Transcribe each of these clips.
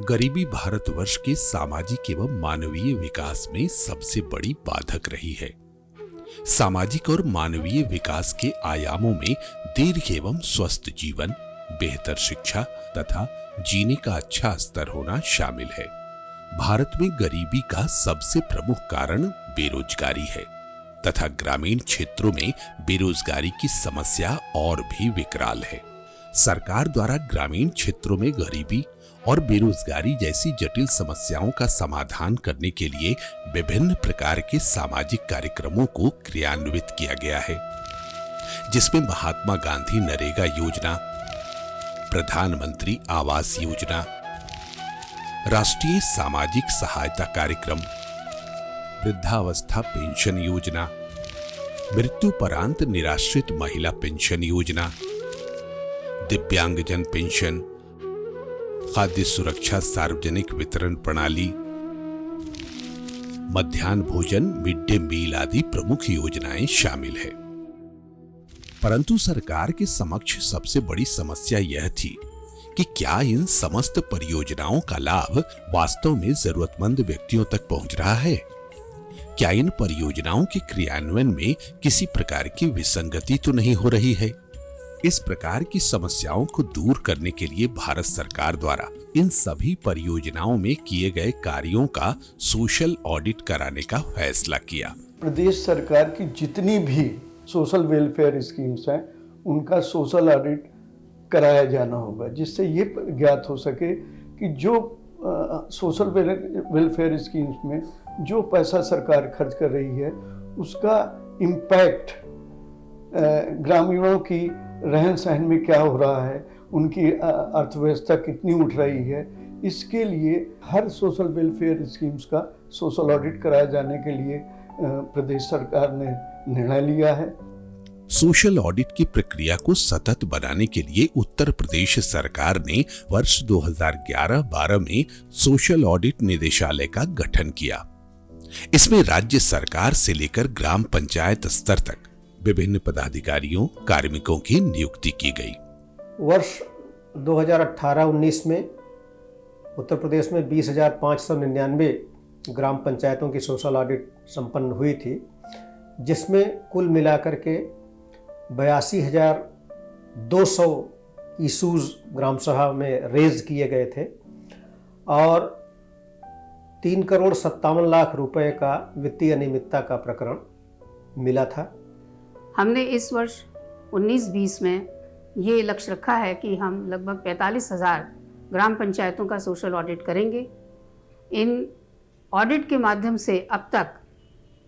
गरीबी भारतवर्ष के सामाजिक एवं मानवीय विकास में सबसे बड़ी बाधक रही है। सामाजिक और मानवीय विकास के आयामों में दीर्घ एवं स्वस्थ जीवन, बेहतर शिक्षा तथा जीने का अच्छा स्तर होना शामिल है। भारत में गरीबी का सबसे प्रमुख कारण बेरोजगारी है तथा ग्रामीण क्षेत्रों में बेरोजगारी की समस्या और भी विकराल है। सरकार द्वारा ग्रामीण क्षेत्रों में गरीबी और बेरोजगारी जैसी जटिल समस्याओं का समाधान करने के लिए विभिन्न प्रकार के सामाजिक कार्यक्रमों को क्रियान्वित किया गया है, जिसमें महात्मा गांधी नरेगा योजना, प्रधानमंत्री आवास योजना, राष्ट्रीय सामाजिक सहायता कार्यक्रम, वृद्धावस्था पेंशन योजना, मृत्युपरांत निराश्रित महिला पेंशन योजना, दिव्यांगजन पेंशन, खाद्य सुरक्षा सार्वजनिक वितरण प्रणाली, मध्याह्न भोजन मिड डे मील आदि प्रमुख योजनाएं शामिल है। परंतु सरकार के समक्ष सबसे बड़ी समस्या यह थी कि क्या इन समस्त परियोजनाओं का लाभ वास्तव में जरूरतमंद व्यक्तियों तक पहुंच रहा है? क्या इन परियोजनाओं के क्रियान्वयन में किसी प्रकार की विसंगति तो नहीं हो रही है? इस प्रकार की समस्याओं को दूर करने के लिए भारत सरकार द्वारा इन सभी परियोजनाओं में किए गए कार्यों का सोशल ऑडिट कराने का फैसला किया। प्रदेश सरकार की जितनी भी सोशल वेलफेयर स्कीम्स हैं, उनका सोशल ऑडिट कराया जाना होगा, जिससे ये ज्ञात हो सके कि जो सोशल वेलफेयर स्कीम्स में जो पैसा सरकार खर्च कर रही है, उसका इम्पैक्ट ग्रामीणों की रहन सहन में क्या हो रहा है, उनकी अर्थव्यवस्था कितनी उठ रही है। इसके लिए हर सोशल वेलफेयर स्कीम्स का सोशल ऑडिट कराए जाने के लिए प्रदेश सरकार ने निर्णय लिया है। सोशल ऑडिट की प्रक्रिया को सतत बनाने के लिए उत्तर प्रदेश सरकार ने वर्ष 2011-12 में सोशल ऑडिट निदेशालय का गठन किया। इसमें राज्य सरकार से लेकर ग्राम पंचायत स्तर तक विभिन्न पदाधिकारियों, कार्मिकों की नियुक्ति की गई। वर्ष 2018-19 में उत्तर प्रदेश में 20,599 ग्राम पंचायतों की सोशल ऑडिट संपन्न हुई थी, जिसमें कुल मिलाकर के 82,200 इशूज़ ग्राम सभा में रेज किए गए थे और 3,57,00,000 रुपए का वित्तीय अनियमितता का प्रकरण मिला था। हमने इस वर्ष 19-20 में ये लक्ष्य रखा है कि हम लगभग 45,000 ग्राम पंचायतों का सोशल ऑडिट करेंगे। इन ऑडिट के माध्यम से अब तक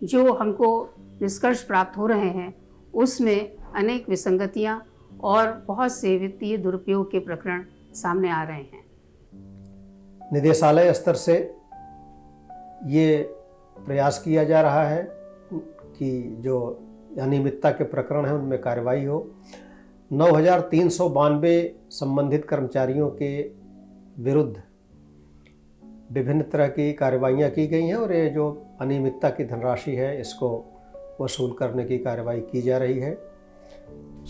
जो हमको निष्कर्ष प्राप्त हो रहे हैं, उसमें अनेक विसंगतियां और बहुत से वित्तीय दुरुपयोग के प्रकरण सामने आ रहे हैं। निदेशालय स्तर से ये प्रयास किया जा रहा है कि जो अनियमितता के प्रकरण हैं उनमें कार्रवाई हो। 9,392 संबंधित कर्मचारियों के विरुद्ध विभिन्न तरह की कार्रवाइयाँ की गई हैं और ये जो अनियमितता की धनराशि है, इसको वसूल करने की कार्रवाई की जा रही है।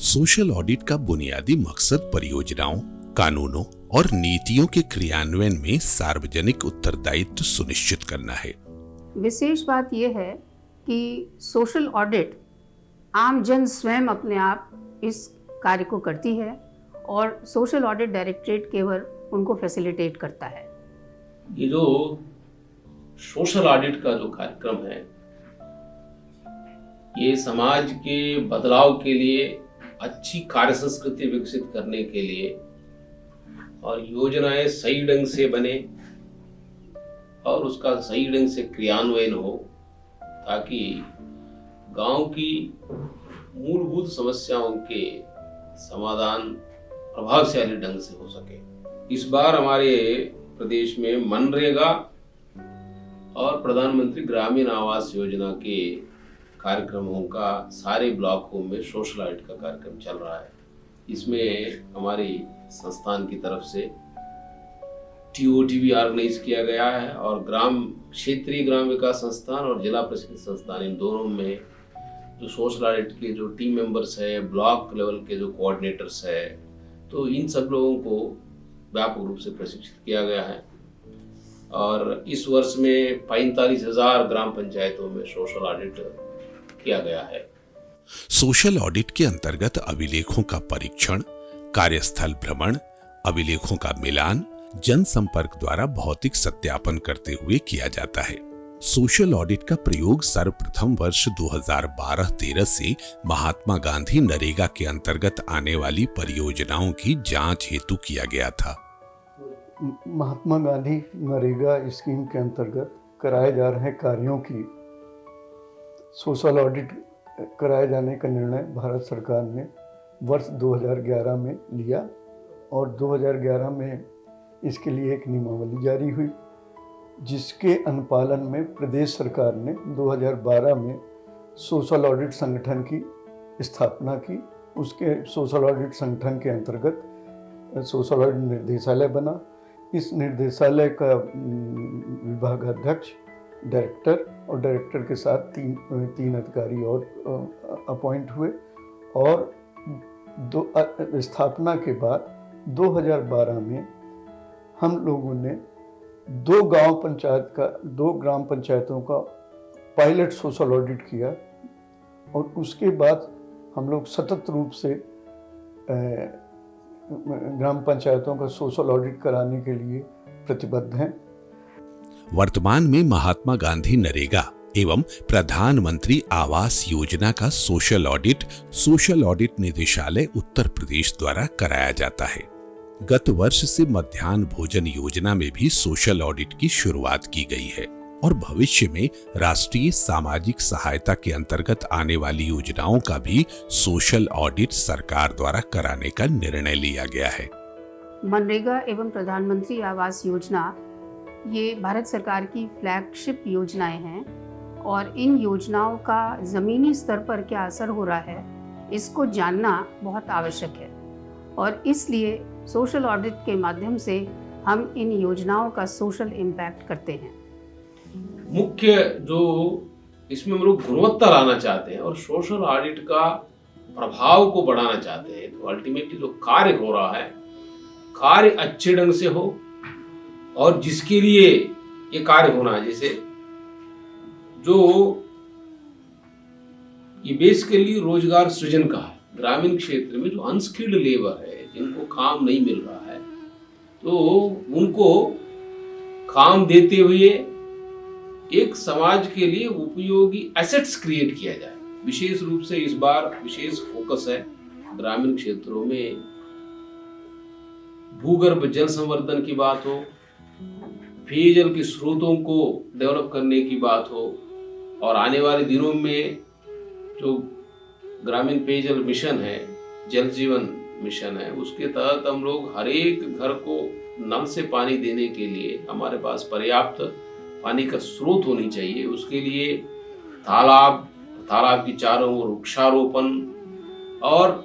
सोशल ऑडिट का बुनियादी मकसद परियोजनाओं, कानूनों और नीतियों के क्रियान्वयन में सार्वजनिक उत्तरदायित्व सुनिश्चित करना है। विशेष बात यह है कि सोशल ऑडिट आम जन स्वयं अपने आप इस कार्य को करती है और सोशल ऑडिट डायरेक्टरेट केवल उनको फैसिलिटेट करता है। ये जो सोशल ऑडिट का जो कार्यक्रम है, ये समाज के बदलाव के लिए, अच्छी कार्य संस्कृति विकसित करने के लिए और योजनाएं सही ढंग से बने और उसका सही ढंग से क्रियान्वयन हो, ताकि गांव की मूलभूत समस्याओं के समाधान प्रभावशाली ढंग से हो सके। इस बार हमारे प्रदेश में मनरेगा और प्रधानमंत्री ग्रामीण आवास योजना के कार्यक्रमों का सारे ब्लॉकों में सोशल ऑडिट का कार्यक्रम चल रहा है। इसमें हमारी संस्थान की तरफ से TOT भी ऑर्गेनाइज किया गया है और क्षेत्रीय ग्राम विकास संस्थान और जिला प्रशिक्षण संस्थान, इन दोनों में जो सोशल ऑडिट के जो टीम मेंबर्स है, ब्लॉक लेवल के जो कोऑर्डिनेटर्स है, तो इन सब लोगों को व्यापक रूप से प्रशिक्षित किया गया है और इस वर्ष में 45,000 ग्राम पंचायतों में सोशल ऑडिट किया गया है। सोशल ऑडिट के अंतर्गत अभिलेखों का परीक्षण, कार्यस्थल भ्रमण, अभिलेखों का मिलान, जनसंपर्क द्वारा भौतिक सत्यापन करते हुए किया जाता है। सोशल ऑडिट का प्रयोग सर्वप्रथम वर्ष 2012-13 से महात्मा गांधी नरेगा के अंतर्गत आने वाली परियोजनाओं की जांच हेतु किया गया था। महात्मा गांधी नरेगा स्कीम के अंतर्गत कराए जा रहे कार्यों की सोशल ऑडिट कराए जाने का निर्णय भारत सरकार ने वर्ष 2011 में लिया और 2011 में इसके लिए एक नियमावली जारी हुई, जिसके अनुपालन में प्रदेश सरकार ने 2012 में सोशल ऑडिट संगठन की स्थापना की। उसके सोशल ऑडिट संगठन के अंतर्गत सोशल ऑडिट निर्देशालय बना। इस निर्देशालय का विभागाध्यक्ष, डायरेक्टर और डायरेक्टर के साथ तीन अधिकारी और अपॉइंट हुए और स्थापना के बाद 2012 में हम लोगों ने 2 ग्राम पंचायतों का पायलट सोशल ऑडिट किया और उसके बाद हम लोग सतत रूप से ग्राम पंचायतों का सोशल ऑडिट कराने के लिए प्रतिबद्ध हैं। वर्तमान में महात्मा गांधी नरेगा एवं प्रधानमंत्री आवास योजना का सोशल ऑडिट निदेशालय उत्तर प्रदेश द्वारा कराया जाता है। गत वर्ष से मध्याह्न भोजन योजना में भी सोशल ऑडिट की शुरुआत की गई है और भविष्य में राष्ट्रीय सामाजिक सहायता के अंतर्गत आने वाली योजनाओं का भी सोशल ऑडिट सरकार द्वारा कराने का निर्णय लिया गया है। मनरेगा एवं प्रधानमंत्री आवास योजना ये भारत सरकार की फ्लैगशिप योजनाएं हैं और इन योजनाओं का ज़मीनी स्तर पर क्या असर हो रहा है इसको जानना बहुत आवश्यक है और इसलिए सोशल ऑडिट के माध्यम से हम इन योजनाओं का सोशल इम्पैक्ट करते हैं। मुख्य जो इसमें हम लोग गुणवत्ता लाना चाहते हैं और सोशल ऑडिट का प्रभाव को बढ़ाना चाहते हैं, तो अल्टीमेटली जो कार्य हो रहा है, कार्य अच्छे ढंग से हो और जिसके लिए ये कार्य होना है, जैसे जो ये बेसिकली रोजगार सृजन का है। ग्रामीण क्षेत्र में जो अनस्किल्ड लेबर है, जिनको काम नहीं मिल रहा है, तो उनको काम देते हुए एक समाज के लिए उपयोगी एसेट्स क्रिएट किया जाए। विशेष रूप से इस बार विशेष फोकस है ग्रामीण क्षेत्रों में भूगर्भ जल संवर्धन की बात हो, पेयजल के स्रोतों को डेवलप करने की बात हो और आने वाले दिनों में जो ग्रामीण पेयजल मिशन है, जल जीवन मिशन है, उसके तहत हम लोग हर एक घर को नल से पानी देने के लिए हमारे पास पर्याप्त पानी का स्रोत होनी चाहिए। उसके लिए तालाब की चारों ओर वृक्षारोपण और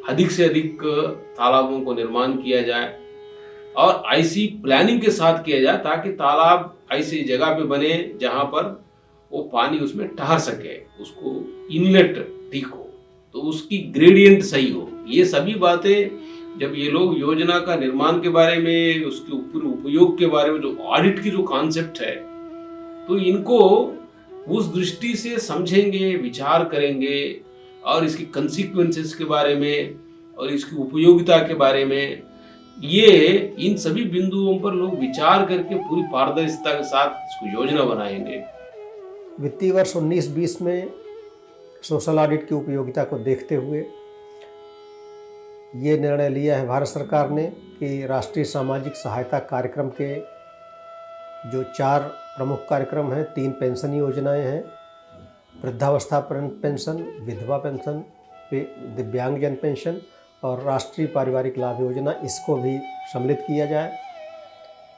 अधिक से अधिक तालाबों को निर्माण किया जाए और ऐसी प्लानिंग के साथ किया जाए ताकि तालाब ऐसी जगह पे बने जहां पर वो पानी उसमें ठहर सके, उसको इनलेट ठीक हो, तो उसकी ग्रेडियंट सही हो। ये सभी बातें जब ये लोग योजना का निर्माण के बारे में, उसके उपयोग के बारे में, जो ऑडिट की जो कॉन्सेप्ट है, तो इनको उस दृष्टि से समझेंगे, विचार करेंगे और इसकी कंसिक्वेंसेस के बारे में और इसकी उपयोगिता के बारे में, ये इन सभी बिंदुओं पर लोग विचार करके पूरी पारदर्शिता के साथ इसको योजना बनाएंगे। वित्तीय वर्ष 19-20 में सोशल ऑडिट की उपयोगिता को देखते हुए ये निर्णय लिया है भारत सरकार ने कि राष्ट्रीय सामाजिक सहायता कार्यक्रम के जो 4 प्रमुख कार्यक्रम हैं, 3 पेंशन योजनाएं हैं, वृद्धावस्था पेंशन, विधवा पेंशन, दिव्यांगजन पेंशन और राष्ट्रीय पारिवारिक लाभ योजना, इसको भी सम्मिलित किया जाए।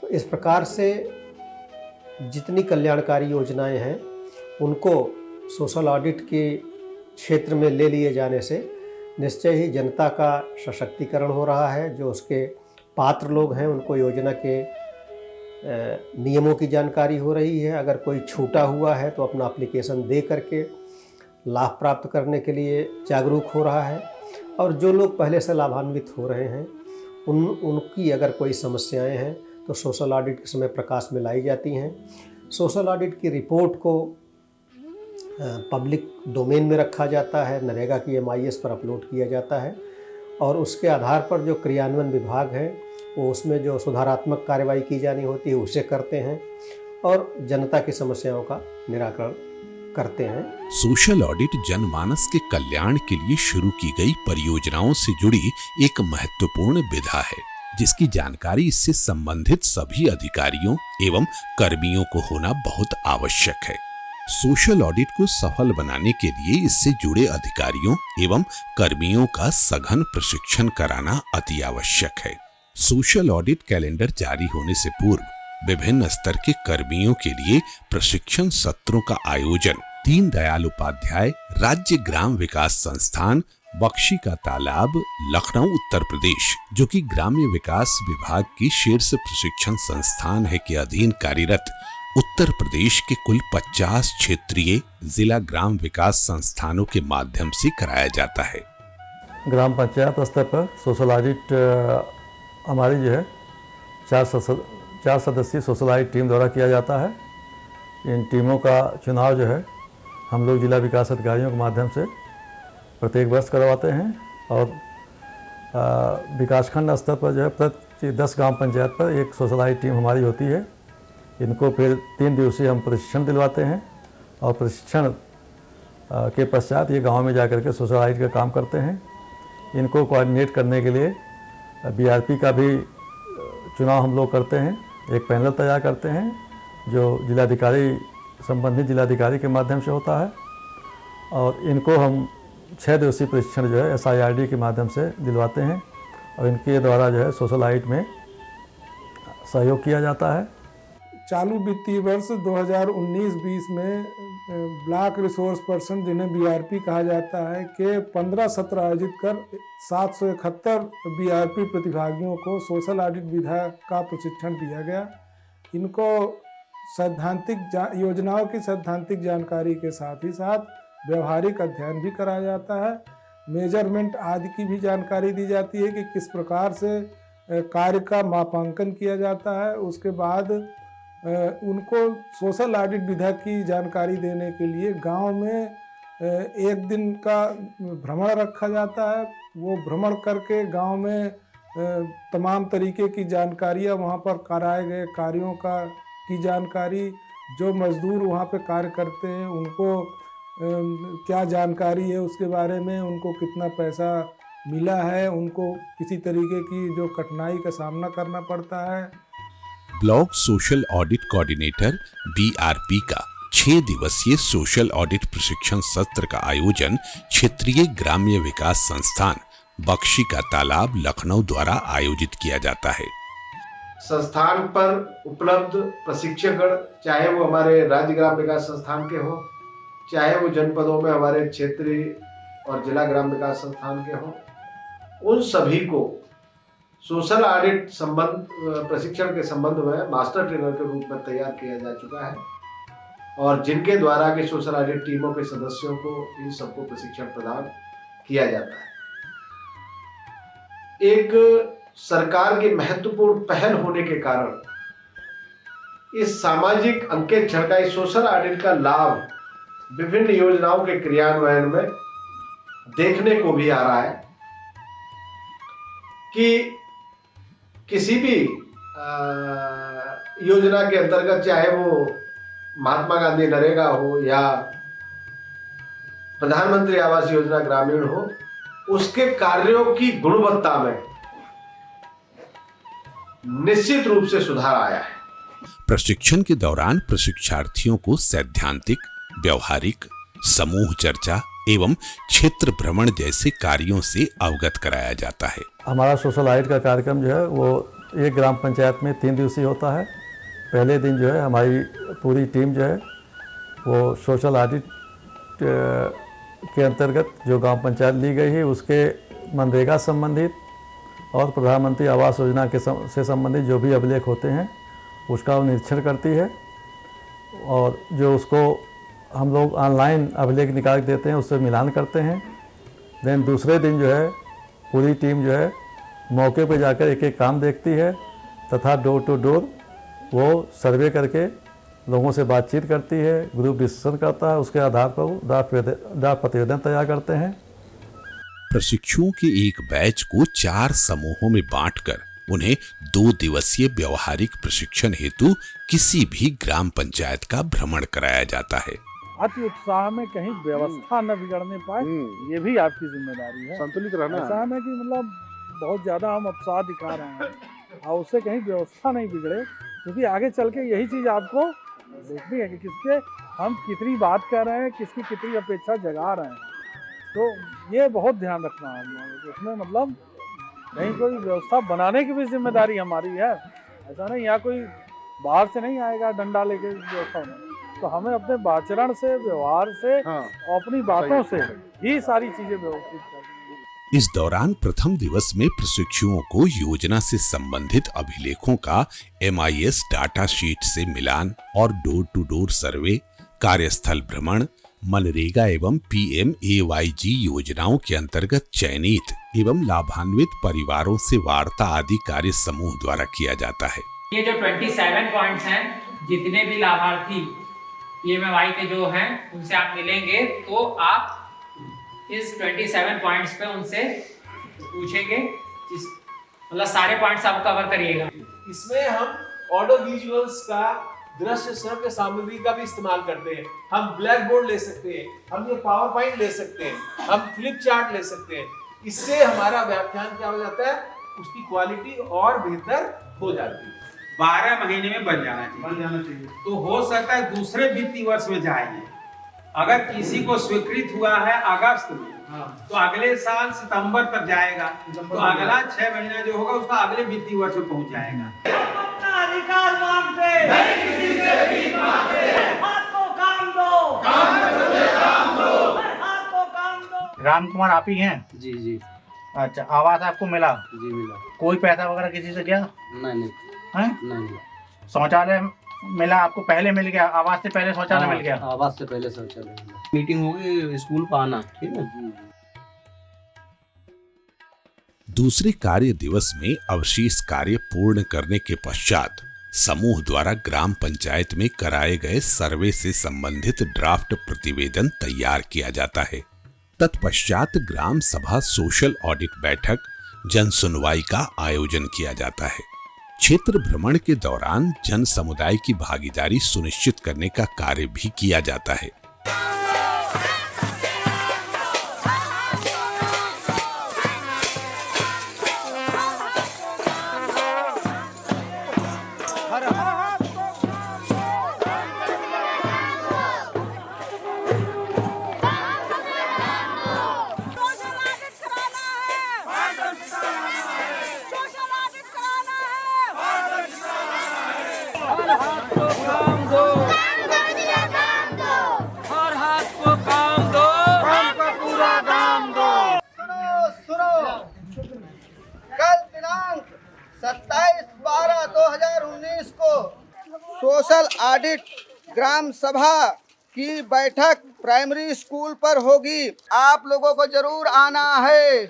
तो इस प्रकार से जितनी कल्याणकारी योजनाएं हैं उनको सोशल ऑडिट के क्षेत्र में ले लिए जाने से निश्चय ही जनता का सशक्तिकरण हो रहा है। जो उसके पात्र लोग हैं उनको योजना के नियमों की जानकारी हो रही है। अगर कोई छूटा हुआ है तो अपना एप्लीकेशन दे करके लाभ प्राप्त करने के लिए जागरूक हो रहा है और जो लोग पहले से लाभान्वित हो रहे हैं उनकी अगर कोई समस्याएं हैं तो सोशल ऑडिट के समय प्रकाश में लाई जाती हैं। सोशल ऑडिट की रिपोर्ट को पब्लिक डोमेन में रखा जाता है, नरेगा की MIS पर अपलोड किया जाता है और उसके आधार पर जो क्रियान्वयन विभाग हैं वो उसमें जो सुधारात्मक कार्रवाई की जानी होती है उसे करते हैं और जनता की समस्याओं का निराकरण करते हैं। सोशल ऑडिट जनमानस के कल्याण के लिए शुरू की गई परियोजनाओं से जुड़ी एक महत्वपूर्ण विधा है, जिसकी जानकारी इससे संबंधित सभी अधिकारियों एवं कर्मियों को होना बहुत आवश्यक है। सोशल ऑडिट को सफल बनाने के लिए इससे जुड़े अधिकारियों एवं कर्मियों का सघन प्रशिक्षण कराना अति आवश्यक है। सोशल ऑडिट कैलेंडर जारी होने से पूर्व विभिन्न स्तर के कर्मियों के लिए प्रशिक्षण सत्रों का आयोजन दीनदयाल उपाध्याय राज्य ग्राम विकास संस्थान, बख्शी का तालाब, लखनऊ, उत्तर प्रदेश, जो कि ग्राम्य विकास विभाग की शीर्ष प्रशिक्षण संस्थान है, के अधीन कार्यरत उत्तर प्रदेश के कुल 50 क्षेत्रीय जिला ग्राम विकास संस्थानों के माध्यम से कराया जाता है। ग्राम पंचायत स्तर पर सोशल ऑडिट हमारी जो है 4 सदस्यीय सोशल ऑडिट टीम द्वारा किया जाता है। इन टीमों का चुनाव जो है हम लोग जिला विकास अधिकारियों के माध्यम से प्रत्येक वर्ष करवाते हैं और विकासखंड स्तर पर जो है प्रति 10 ग्राम पंचायत पर एक सोशल ऑडिट टीम हमारी होती है। इनको फिर 3 दिवसीय हम प्रशिक्षण दिलवाते हैं और प्रशिक्षण के पश्चात ये गांव में जाकर के सोशल ऑडिट का काम करते हैं। इनको कोऑर्डिनेट करने के लिए BRP का भी चुनाव हम लोग करते हैं। एक पैनल तैयार करते हैं जो जिलाधिकारी, संबंधित जिलाधिकारी के माध्यम से होता है और इनको हम 6 दिवसीय प्रशिक्षण जो है SIRD के माध्यम से दिलवाते हैं और इनके द्वारा जो है सोशल ऑडिट में सहयोग किया जाता है। चालू वित्तीय वर्ष 2019-20 में ब्लॉक रिसोर्स पर्सन, जिन्हें BRP कहा जाता है, के 15 सत्र आयोजित कर 771 BRP प्रतिभागियों को सोशल ऑडिट विधा का प्रशिक्षण दिया गया। इनको सैद्धांतिक योजनाओं की सैद्धांतिक जानकारी के साथ ही साथ व्यवहारिक अध्ययन भी कराया जाता है। मेजरमेंट आदि की भी जानकारी दी जाती है कि किस प्रकार से कार्य का मापांकन किया जाता है। उसके बाद उनको सोशल ऑडिट विधा की जानकारी देने के लिए गांव में एक दिन का भ्रमण रखा जाता है। वो भ्रमण करके गांव में तमाम तरीके की जानकारियां, वहां पर कराए गए कार्यों की जानकारी, जो मजदूर वहां पे कार्य करते हैं उनको क्या जानकारी है उसके बारे में, उनको कितना पैसा मिला है, उनको किसी तरीके की जो कठिनाई का सामना करना पड़ता है। Block social audit coordinator BRP का 6 दिवसीय सोशल ऑडिट प्रशिक्षण सत्र का आयोजन क्षेत्रीय ग्राम्य विकास संस्थान, बख्शी का तालाब, लखनऊ द्वारा आयोजित किया जाता है। संस्थान पर उपलब्ध प्रशिक्षकगण, चाहे वो हमारे राज्य ग्राम विकास संस्थान के हों, चाहे वो जनपदों में हमारे क्षेत्रीय और जिला ग्राम विकास संस्थान के हों, उन सभी को सोशल ऑडिट संबंध प्रशिक्षण के संबंध में मास्टर ट्रेनर के रूप में तैयार किया जा चुका है और जिनके द्वारा के सोशल ऑडिट टीमों के सदस्यों को इन सबको प्रशिक्षण प्रदान किया जाता है। एक सरकार की महत्वपूर्ण पहल होने के कारण इस सामाजिक अंकेक्षण का, इस सोशल ऑडिट का लाभ विभिन्न योजनाओं के क्रियान्वयन में देखने को भी आ रहा है कि किसी भी योजना के अंतर्गत, चाहे वो महात्मा गांधी नरेगा हो या प्रधानमंत्री आवास योजना ग्रामीण हो, उसके कार्यों की गुणवत्ता में निश्चित रूप से सुधार आया है। प्रशिक्षण के दौरान प्रशिक्षार्थियों को सैद्धांतिक, व्यवहारिक, समूह चर्चा एवं क्षेत्र भ्रमण जैसे कार्यों से अवगत कराया जाता है। हमारा सोशल ऑडिट का कार्यक्रम जो है वो एक ग्राम पंचायत में 3 दिवसीय होता है। पहले दिन जो है हमारी पूरी टीम जो है वो सोशल ऑडिट के अंतर्गत जो ग्राम पंचायत ली गई है उसके मनरेगा संबंधित और प्रधानमंत्री आवास योजना के से संबंधित जो भी अभिलेख होते हैं उसका निरीक्षण करती है और जो उसको हम लोग ऑनलाइन अभिलेख निकाल देते हैं उससे मिलान करते हैं। देन दूसरे दिन जो है पूरी टीम जो है मौके पर जाकर एक एक काम देखती है तथा डोर टू डोर वो सर्वे करके लोगों से बातचीत करती है, ग्रुप डिस्कशन करता है, उसके आधार पर वो ड्राफ्ट प्रतिवेदन तैयार करते हैं। प्रशिक्षुओं के एक बैच को 4 समूहों में बांटकर उन्हें 2 दिवसीय व्यवहारिक प्रशिक्षण हेतु किसी भी ग्राम पंचायत का भ्रमण कराया जाता है। अति उत्साह में कहीं व्यवस्था न बिगड़ने पाए, ये भी आपकी जिम्मेदारी है। संतुलित रहना ऐसा है कि मतलब बहुत ज्यादा हम उत्साह दिखा रहे हैं और उससे कहीं व्यवस्था नहीं बिगड़े, क्योंकि आगे चल के यही चीज आपको देखनी है कि किसके हम कितनी बात कर रहे हैं, किसकी कितनी अपेक्षा जगा रहे हैं। तो ये बहुत ध्यान रखना है हम लोगों को, इसमें मतलब कहीं कोई व्यवस्था बनाने की भी जिम्मेदारी हमारी है। ऐसा नहीं यहाँ कोई बाहर से नहीं आएगा डंडा लेके व्यवस्था बनाने, तो हमें अपने आचरण से, व्यवहार से, अपनी बातों से ही सारी चीजें व्यवस्थित करनी। इस दौरान प्रथम दिवस में प्रशिक्षुओं को योजना से संबंधित अभिलेखों का MIS डाटा शीट से मिलान और डोर टू डोर सर्वे, कार्यस्थल भ्रमण, मनरेगा एवं PMAYG योजनाओं के अंतर्गत चयनित एवं लाभान्वित परिवारों से वार्ता आदि कार्य समूह द्वारा किया जाता है। ये जो 27 पॉइंट्स हैं, जितने भी लाभार्थी PMAY के जो हैं उनसे आप मिलेंगे तो आप इस 27 पॉइंट्स पे उनसे पूछेंगे, मतलब सारे पॉइंट्स आप कवर करिएगा। इसमें हम ऑडियो विजुअल्स का, दृश्य श्रव्य सामग्री का भी इस्तेमाल करते हैं। हम ब्लैक बोर्ड ले सकते हैं, हम ये पावर पॉइंट ले सकते हैं, हम फ्लिप चार्ट ले सकते हैं। इससे हमारा व्याख्यान क्या हो जाता है, उसकी क्वालिटी और बेहतर हो जाती है। 12 महीने में बन जाना चाहिए। तो हो सकता है दूसरे वित्तीय वर्ष में जाएंगे। अगर किसी को स्वीकृत हुआ है अगस्त में, तो अगले साल सितंबर तक जाएगा, तो अगला 6 महीना जो होगा उसका अगले वित्तीय वर्ष में पहुंच जाएगा। अधिकार मांगते नहीं, किसी से भी मांगते, हाथ को काम दो, काम दो, हाथ को काम दो। राम कुमार आप ही हैं? जी जी। अच्छा, आवास आपको मिला? जी मिला। कोई पैसा वगैरह किसी से गया? नहीं है? नहीं। शौचालय मिला आपको? पहले मिल गया? आवास से पहले शौचालय मिल गया? आवास से पहले शौचालय मिला। मीटिंग होगी स्कूल पर आना, ठीक है। दूसरे कार्य दिवस में अवशेष कार्य पूर्ण करने के पश्चात समूह द्वारा ग्राम पंचायत में कराए गए सर्वे से संबंधित ड्राफ्ट प्रतिवेदन तैयार किया जाता है। तत्पश्चात ग्राम सभा सोशल ऑडिट बैठक, जन सुनवाई का आयोजन किया जाता है। क्षेत्र भ्रमण के दौरान जन समुदाय की भागीदारी सुनिश्चित करने का कार्य भी किया जाता है। सोशल ऑडिट ग्राम सभा की बैठक प्राइमरी स्कूल पर होगी। आप लोगों को जरूर आना है,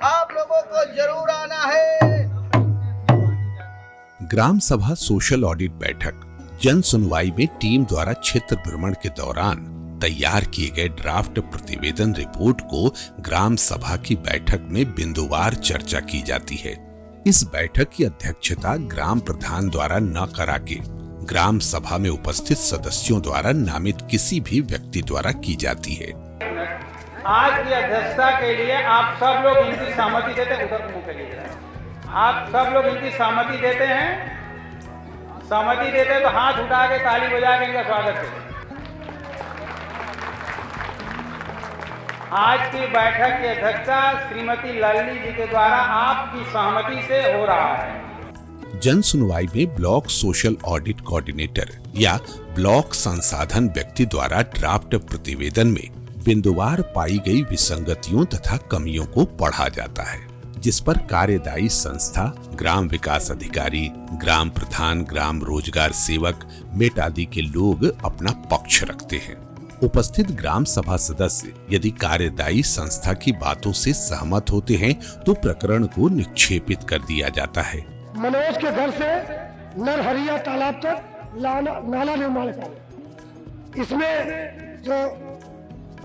आप लोगों को जरूर आना है। ग्राम सभा सोशल ऑडिट बैठक जन सुनवाई में टीम द्वारा क्षेत्र भ्रमण के दौरान तैयार किए गए ड्राफ्ट प्रतिवेदन रिपोर्ट को ग्राम सभा की बैठक में बिंदुवार चर्चा की जाती है। इस बैठक की अध्यक्षता ग्राम प्रधान द्वारा न करा के ग्राम सभा में उपस्थित सदस्यों द्वारा नामित किसी भी व्यक्ति द्वारा की जाती है। आज की अध्यक्षता के लिए आप सब लोग इनकी सहमति देते हैं? उधर मुंह करिए। आप सब लोग इनकी सहमति देते हैं? सहमति देते हैं तो हाथ उठा के ताली बजा के इनका स्वागत करें। आज की बैठक की अध्यक्षता श्रीमती लल्ली जी के द्वारा आपकी सहमति से हो रहा है। जन सुनवाई में ब्लॉक सोशल ऑडिट कोऑर्डिनेटर या ब्लॉक संसाधन व्यक्ति द्वारा ड्राफ्ट प्रतिवेदन में बिंदुवार पाई गई विसंगतियों तथा कमियों को पढ़ा जाता है, जिस पर कार्यदायी संस्था, ग्राम विकास अधिकारी, ग्राम प्रधान, ग्राम रोजगार सेवक, मेट आदि के लोग अपना पक्ष रखते हैं। उपस्थित ग्राम सभा सदस्य यदि कार्यदायी संस्था की बातों से सहमत होते हैं तो प्रकरण को निक्षेपित कर दिया जाता है। मनोज के घर से नरहरिया तालाब तक नाला निर्माण कार्य। इसमें जो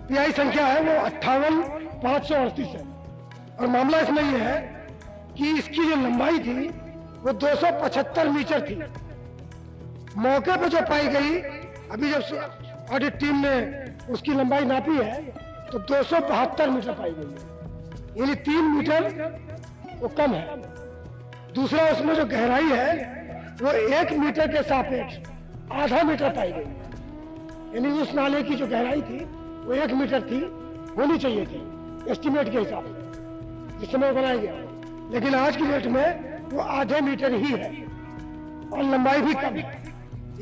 पीआई संख्या है वो 58,538 है। और मामला इसमें ये है कि इसकी जो लंबाई थी वो 275 मीटर थी। मौके पर जो पाई गई, अभी जब ऑडिट टीम ने उसकी लंबाई नापी है तो 272 मीटर पाई गई है, यानी 3 मीटर वो कम है। दूसरा, उसमें जो गहराई है वो 1 मीटर के सापेक्ष आधा मीटर पाई गई है, यानी उस नाले की जो गहराई थी वो 1 मीटर थी, होनी चाहिए थी एस्टिमेट के हिसाब से जिस समय बनाया गया, लेकिन आज की डेट में वो आधे मीटर ही है और लंबाई भी कम है।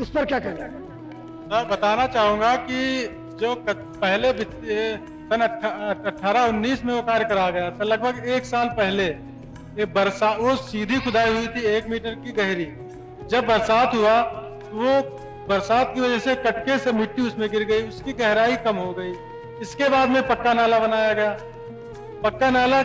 इस पर क्या कहना है? मैं बताना चाहूंगा कि जो पहले सन 18-19 में वो कार्य करा गया था, लगभग 1 साल पहले ये वो सीधी खुदाई हुई थी 1 मीटर की गहरी। जब बरसात हुआ वो बरसात की वजह से कटके से मिट्टी उसमें गिर गई, उसकी गहराई कम हो गई। इसके बाद में पक्का नाला बनाया गया। पक्का नाला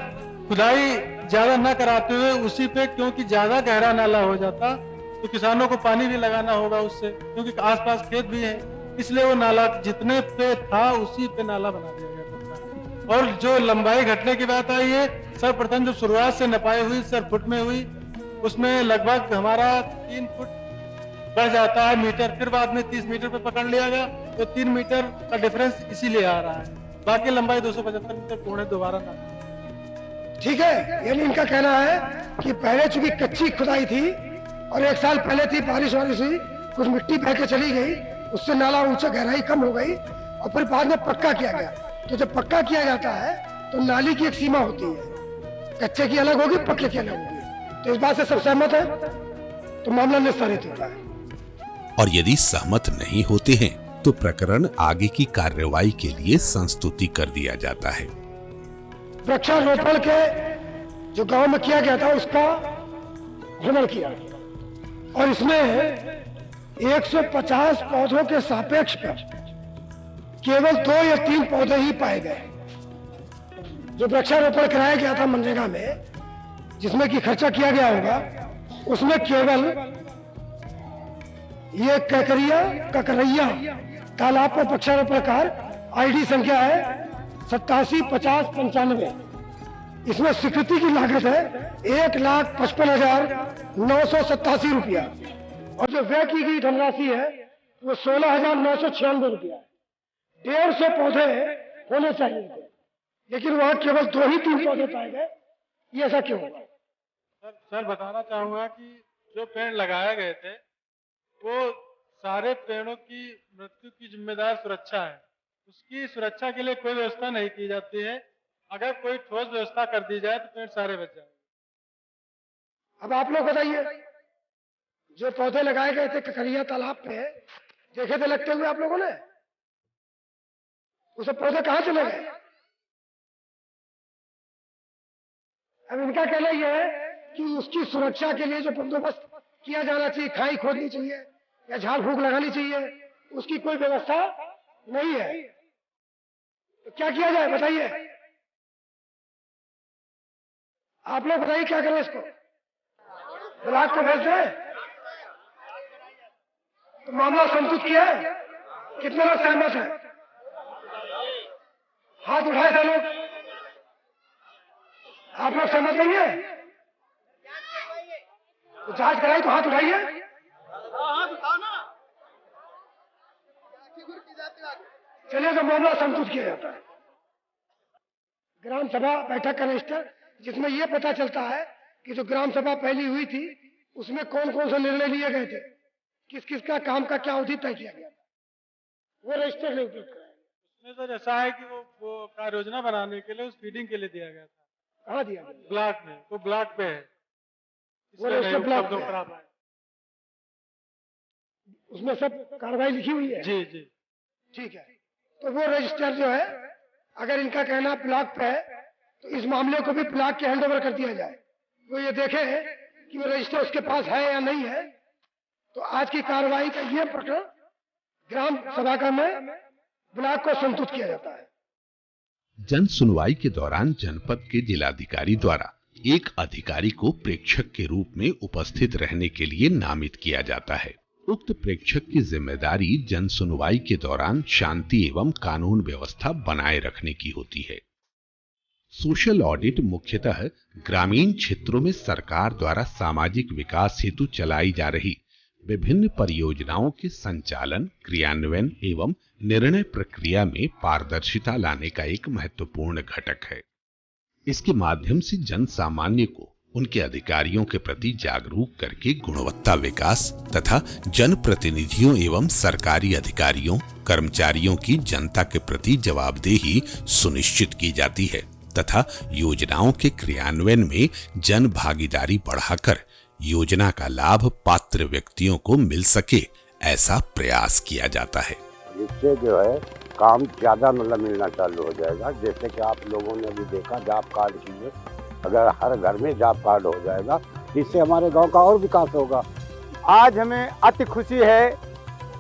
खुदाई ज्यादा न कराते हुए उसी पे, क्योंकि ज्यादा गहरा नाला हो जाता तो किसानों को पानी भी लगाना होगा उससे, क्योंकि आसपास खेत भी है, इसलिए वो नाला जितने पे था उसी पे नाला बना दिया गया। और जो लंबाई घटने की बात आई है, सर्वप्रथम जब शुरुआत से नपाई हुई सर फुट में हुई, उसमें लगभग हमारा 3 फुट बढ़ जाता है मीटर, फिर बाद में 30 मीटर पे पकड़ लिया गया, तो 3 मीटर का डिफरेंस इसीलिए आ रहा है। बाकी लंबाई 275 मीटर पूर्ण दोबारा ना। ठीक है, यानी इनका कहना है कि पहले चूंकि कच्ची खुदाई थी और 1 साल पहले थी, बारिश वारिश हुई, कुछ मिट्टी बह के चली गई, उससे नाला ऊंचा गहराई कम हो गई और फिर बाद में पक्का किया गया। तो जब पक्का किया जाता है तो नाली की एक सीमा होती है, कच्चे की अलग होगी, पक्के की अलग होगी। तो इस बात से सब सहमत है तो मामला निस्तारित होता है। और यदि सहमत नहीं होते हैं तो प्रकरण आगे की कार्रवाई के लिए संस्तुति कर दिया जाता है। वृक्षारोपण के जो गांव में किया गया था उसका भ्रमण किया और इसमें 150 पौधों के सापेक्ष पर केवल 2 या 3 पौधे ही पाए गए। जो वृक्षारोपण कराया गया था मनरेगा में, जिसमें कि खर्चा किया गया होगा, उसमें केवल ये ककरैया तालाब पर वृक्षारोपण कार्य आईडी संख्या है 875095। इसमें स्वीकृति की लागत है 1,55,987 रुपया और जो व्यय की गई धनराशि है वो 16,996 रुपया। 150 पौधे होने चाहिए थे, लेकिन वहां केवल 2 ही 3 पौधे पाए गए। ये ऐसा क्यों हुआ? सर बताना चाहूंगा कि जो पेड़ लगाए गए थे वो सारे पेड़ों की मृत्यु की जिम्मेदार सुरक्षा है, उसकी सुरक्षा के लिए कोई व्यवस्था नहीं की जाती है। अगर कोई ठोस व्यवस्था कर दी जाए तो पेड़ सारे बच जाएंगे। अब आप लोग बताइए, जो पौधे लगाए गए थे ककरिया तालाब पे, देखे थे लगते हुए आप लोगों ने? उसे पौधे कहां चले गए? अब इनका कहना यह है कि उसकी सुरक्षा के लिए जो बंदोबस्त किया जाना चाहिए, खाई खोदनी चाहिए या झाड़ फूक लगानी चाहिए, उसकी कोई व्यवस्था नहीं है। तो क्या किया जाए बताइए? आप लोग बताइए क्या करें इसको? ब्लॉक को भेज दें? तो मामला संतुष्ट किया है? कितने लोग सहमत हैं? हाथ उठाए थे लोग? आप लोग सहमत नहीं है? तो जांच कराई तो हाथ उठाइए। चलिए, तो मामला संतुष्ट किया जाता है। ग्राम सभा बैठक का रजिस्टर, जिसमें यह पता चलता है कि जो ग्राम सभा पहली हुई थी उसमें कौन कौन से निर्णय लिए गए थे, किस किस का काम का क्या अवधि तय किया गया, वो रजिस्टर ने उपयोग कराया। इसमें सर ऐसा है कि वो कार्य योजना बनाने के लिए उस फीडिंग के लिए दिया गया था। कहाँ दिया गया? ब्लॉक में, वो ब्लॉक पे है, वो रजिस्टर ब्लॉक पे है। उसमें सब कार्रवाई लिखी हुई है? जी जी ठीक है। तो वो रजिस्टर जो है, अगर इनका कहना ब्लॉक पे है तो इस मामले को भी ब्लॉक के हैंडओवर कर दिया जाए, वो ये देखे कि वो रजिस्टर उसके पास है या नहीं है। तो आज की कार्रवाई का ये प्रकरण ग्राम सभा में ब्लॉक को संतुष्ट किया जाता है। जन सुनवाई के दौरान जनपद के जिलाधिकारी द्वारा एक अधिकारी को प्रेक्षक के रूप में उपस्थित रहने के लिए नामित किया जाता है। उक्त प्रेक्षक की जिम्मेदारी जन सुनवाई के दौरान शांति एवं कानून व्यवस्था बनाए रखने की होती है। सोशल ऑडिट मुख्यतः ग्रामीण क्षेत्रों में सरकार द्वारा सामाजिक विकास हेतु चलाई जा रही विभिन्न परियोजनाओं के संचालन, क्रियान्वयन एवं निर्णय प्रक्रिया में पारदर्शिता लाने का एक महत्वपूर्ण घटक है। इसके माध्यम से जन सामान्य को उनके अधिकारियों के प्रति जागरूक करके गुणवत्ता विकास तथा जनप्रतिनिधियों एवं सरकारी अधिकारियों, कर्मचारियों की जनता के प्रति जवाबदेही सुनिश्चित की जाती है तथा योजनाओं के क्रियान्वयन में जन भागीदारी बढ़ाकर योजना का लाभ पात्र व्यक्तियों को मिल सके, ऐसा प्रयास किया जाता है। इससे जो है काम ज्यादा मतलब मिलना चालू हो जाएगा। जैसे कि आप लोगों ने भी देखा जॉब कार्ड की है, अगर हर घर में जॉब कार्ड हो जाएगा इससे हमारे गांव का और विकास होगा। आज हमें अति खुशी है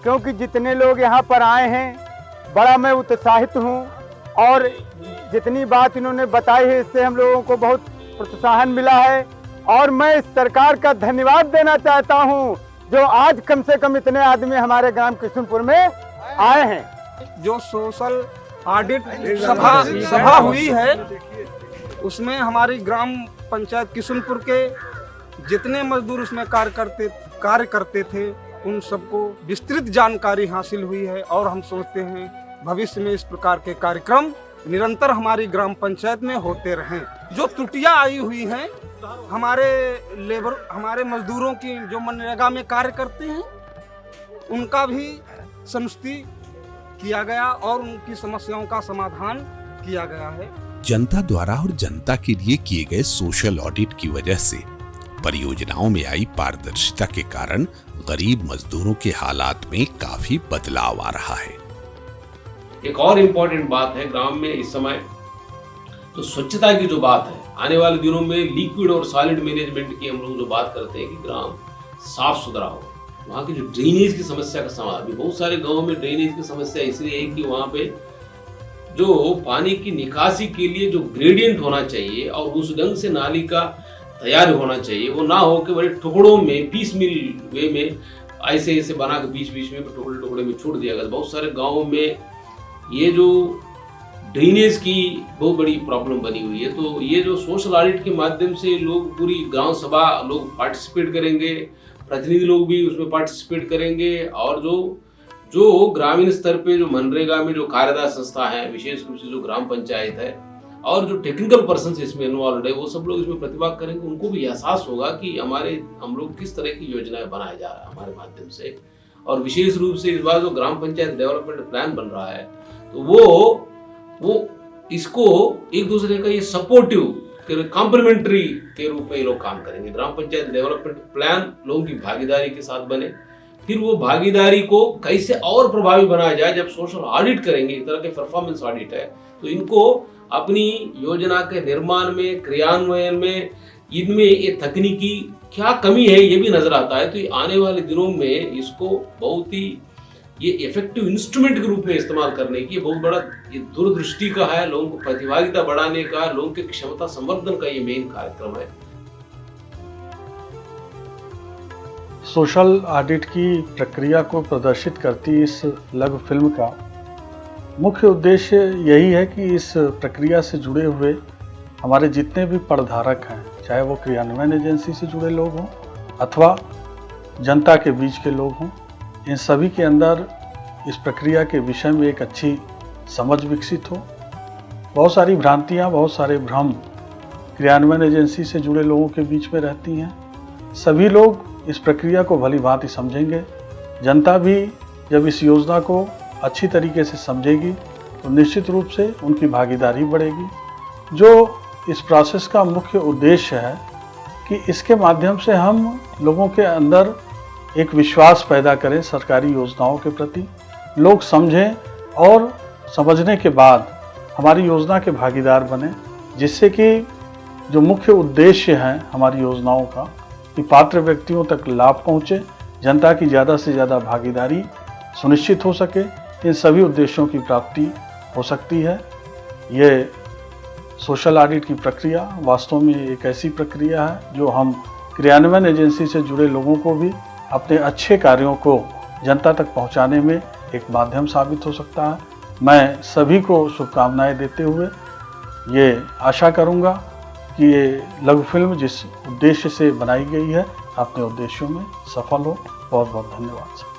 क्योंकि जितने लोग यहाँ पर आए हैं बड़ा मैं उत्साहित हूँ और जितनी बात इन्होंने बताई है इससे हम लोगों को बहुत प्रोत्साहन मिला है और मैं इस सरकार का धन्यवाद देना चाहता हूँ जो आज कम से कम इतने आदमी हमारे ग्राम किशुनपुर में आए हैं। जो सोशल ऑडिट सभा हुई है उसमें हमारी ग्राम पंचायत किशुनपुर के जितने मजदूर उसमें कार्य करते थे उन सबको विस्तृत जानकारी हासिल हुई है और हम सोचते हैं भविष्य में इस प्रकार के कार्यक्रम निरंतर हमारी ग्राम पंचायत में होते रहें। जो त्रुटियां आई हुई हैं हमारे मजदूरों की जो मनरेगा में कार्य करते हैं उनका भी समुष्टि किया गया और उनकी समस्याओं का समाधान किया गया है। जनता द्वारा और जनता के लिए किए गए सोशल ऑडिट की वजह से परियोजनाओं में आई पारदर्शिता के कारण गरीब मजदूरों के हालात में काफी बदलाव आ रहा है। एक और इम्पोर्टेंट बात है ग्राम में इस समय तो स्वच्छता की जो बात है, आने वाले दिनों में लिक्विड और सॉलिड मैनेजमेंट की हम लोग जो बात करते हैं कि ग्राम साफ सुथरा हो, वहाँ की जो ड्रेनेज की समस्या का समाधान, बहुत सारे गांवों में ड्रेनेज की समस्या इसलिए है कि वहाँ पे जो पानी की निकासी के लिए जो ग्रेडियंट होना चाहिए और उस ढंग से नाली का तैयार होना चाहिए, वो ना हो कि बड़े टुकड़ों में पीस मिल वे में ऐसे बना के बीच बीच में टुकड़े में छोड़ दिया गया। बहुत सारे गाँवों में ये जो ड्रेनेज की बहुत बड़ी प्रॉब्लम बनी हुई है। तो ये जो सोशल ऑडिट के माध्यम से लोग पूरी ग्राम सभा लोग पार्टिसिपेट करेंगे, प्रतिनिधि लोग भी उसमें पार्टिसिपेट करेंगे और जो ग्रामीण स्तर पे जो मनरेगा में जो कार्यदार संस्था है, विशेष रूप से जो ग्राम पंचायत है और जो टेक्निकल पर्सन इसमें इन्वॉल्व है, वो सब लोग इसमें प्रतिभा करेंगे। उनको भी एहसास होगा कि हम लोग किस तरह की योजनाएं बनाए जा रहा है हमारे माध्यम से। और विशेष रूप से इस बार जो ग्राम पंचायत डेवलपमेंट प्लान बन रहा है तो वो इसको एक दूसरे का ये सपोर्टिव कॉम्प्लीमेंट्री के रूप में ये लोग काम करेंगे। ग्राम पंचायत डेवलपमेंट प्लान लोगों की भागीदारी के साथ बने, फिर वो भागीदारी को कैसे और प्रभावी बनाया जाए। जब सोशल ऑडिट करेंगे, एक तरह के परफॉर्मेंस ऑडिट है, तो इनको अपनी योजना के निर्माण में, क्रियान्वयन में, इनमें ये तकनीकी क्या कमी है ये भी नजर आता है। तो आने वाले दिनों में इसको बहुत ही ये इफेक्टिव इंस्ट्रूमेंट के रूप में इस्तेमाल करने की बहुत बड़ा ये दूरदृष्टि का है, लोगों को प्रतिभागिता बढ़ाने का, लोगों की क्षमता संवर्धन का ये मेन कार्यक्रम है। सोशल ऑडिट की प्रक्रिया को प्रदर्शित करती इस लघु फिल्म का मुख्य उद्देश्य यही है कि इस प्रक्रिया से जुड़े हुए हमारे जितने भी प्रधारक हैं, चाहे वो क्रियान्वयन एजेंसी से जुड़े लोग हों अथवा जनता के बीच के लोग हों, इन सभी के अंदर इस प्रक्रिया के विषय में एक अच्छी समझ विकसित हो। बहुत सारी भ्रांतियां, बहुत सारे भ्रम क्रियान्वयन एजेंसी से जुड़े लोगों के बीच में रहती हैं। सभी लोग इस प्रक्रिया को भली भांति समझेंगे। जनता भी जब इस योजना को अच्छी तरीके से समझेगी तो निश्चित रूप से उनकी भागीदारी बढ़ेगी। जो इस प्रोसेस का मुख्य उद्देश्य है कि इसके माध्यम से हम लोगों के अंदर एक विश्वास पैदा करें सरकारी योजनाओं के प्रति, लोग समझें और समझने के बाद हमारी योजना के भागीदार बने, जिससे कि जो मुख्य उद्देश्य है हमारी योजनाओं का कि पात्र व्यक्तियों तक लाभ पहुँचे, जनता की ज़्यादा से ज़्यादा भागीदारी सुनिश्चित हो सके, इन सभी उद्देश्यों की प्राप्ति हो सकती है। ये सोशल ऑडिट की प्रक्रिया वास्तव में एक ऐसी प्रक्रिया है जो हम क्रियान्वयन एजेंसी से जुड़े लोगों को भी अपने अच्छे कार्यों को जनता तक पहुंचाने में एक माध्यम साबित हो सकता है। मैं सभी को शुभकामनाएं देते हुए ये आशा करूंगा कि ये लघु फिल्म जिस उद्देश्य से बनाई गई है अपने उद्देश्यों में सफल हो। बहुत बहुत धन्यवाद।